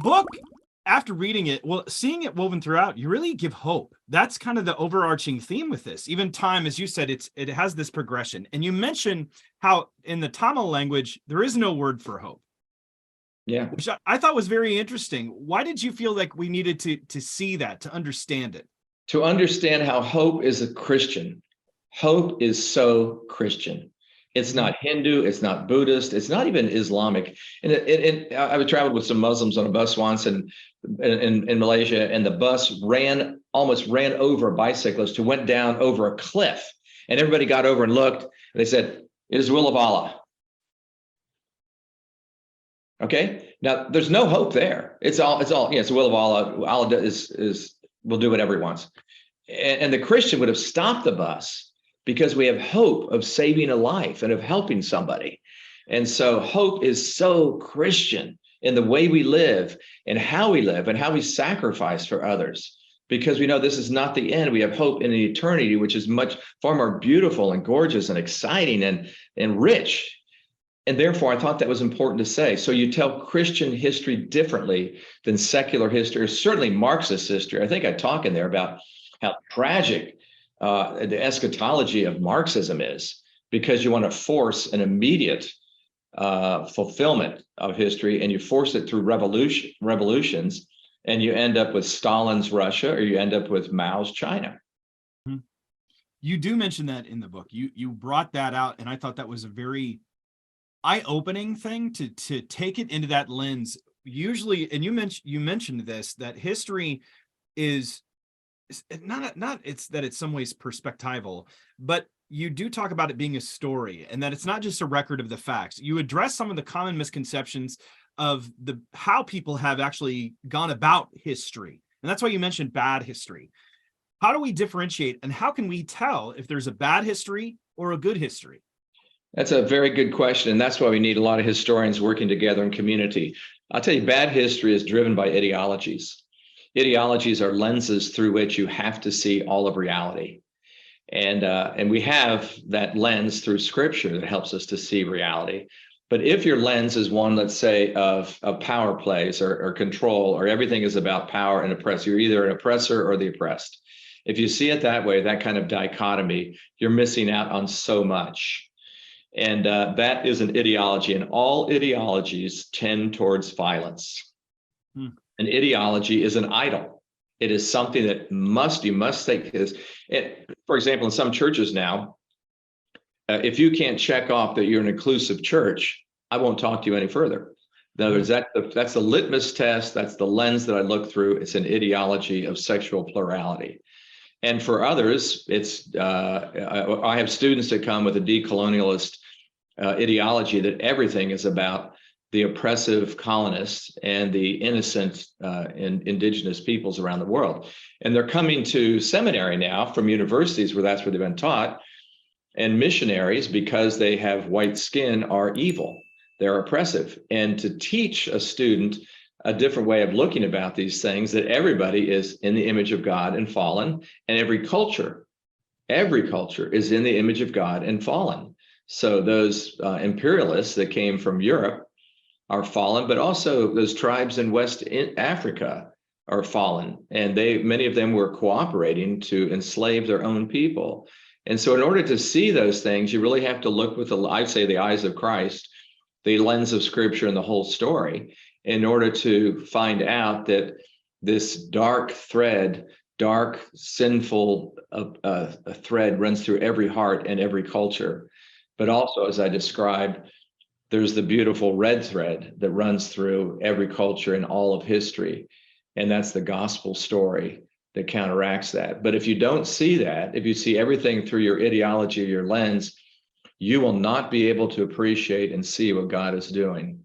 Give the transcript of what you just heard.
book, after reading it, well, seeing it woven throughout, you really give hope. That's kind of the overarching theme with this. Even time, as you said, it has this progression. And you mentioned how in the Tamil language, there is no word for hope. Yeah. Which I thought was very interesting. Why did you feel like we needed to see that, to understand it? To understand how hope is a Christian. Hope is so Christian. It's not Hindu, it's not Buddhist, it's not even Islamic. And I traveled with some Muslims on a bus once in Malaysia, and the bus almost ran over a bicyclist who went down over a cliff. And everybody got over and looked, and they said, "It is the will of Allah." Okay, now there's no hope there. It's the will of Allah. Allah will do whatever he wants. And the Christian would have stopped the bus because we have hope of saving a life and of helping somebody. And so hope is so Christian in the way we live and how we sacrifice for others, because we know this is not the end. We have hope in the eternity, which is far more beautiful and gorgeous and exciting and rich. And therefore, I thought that was important to say. So you tell Christian history differently than secular history, or certainly Marxist history. I think I talk in there about how tragic the eschatology of Marxism is, because you want to force an immediate fulfillment of history, and you force it through revolutions, and you end up with Stalin's Russia, or you end up with Mao's China. You do mention that in the book. You brought that out, and I thought that was a very eye-opening thing to take it into that lens. Usually, and you mentioned this, that history is it's some ways perspectival, but you do talk about it being a story, and that it's not just a record of the facts. You address some of the common misconceptions of how people have actually gone about history, and that's why you mentioned bad history. How do we differentiate, and how can we tell if there's a bad history or a good history? That's a very good question, and that's why we need a lot of historians working together in community. I'll tell you, bad history is driven by ideologies. Ideologies are lenses through which you have to see all of reality. And we have that lens through Scripture that helps us to see reality. But if your lens is one, let's say, of power plays or control, or everything is about power and oppress, you're either an oppressor or the oppressed. If you see it that way, that kind of dichotomy, you're missing out on so much. And that is an ideology, and all ideologies tend towards violence. An ideology is an idol. It is something that you must take this. For example, in some churches now, if you can't check off that you're an inclusive church, I won't talk to you any further. In other words, that's the litmus test. That's the lens that I look through. It's an ideology of sexual plurality. And for others, I have students that come with a decolonialist ideology that everything is about the oppressive colonists and the innocent indigenous peoples around the world. And they're coming to seminary now from universities where they've been taught, and missionaries, because they have white skin, are evil. They're oppressive. And to teach a student a different way of looking about these things, that everybody is in the image of God and fallen, and every culture is in the image of God and fallen. So those imperialists that came from Europe are fallen, but also those tribes in West Africa are fallen, and many of them were cooperating to enslave their own people. And so in order to see those things, you really have to look with I'd say the eyes of Christ, the lens of Scripture and the whole story, in order to find out that this dark, sinful thread runs through every heart and every culture. But also, as I described, there's the beautiful red thread that runs through every culture in all of history. And that's the gospel story that counteracts that. But if you don't see that, if you see everything through your ideology or your lens, you will not be able to appreciate and see what God is doing.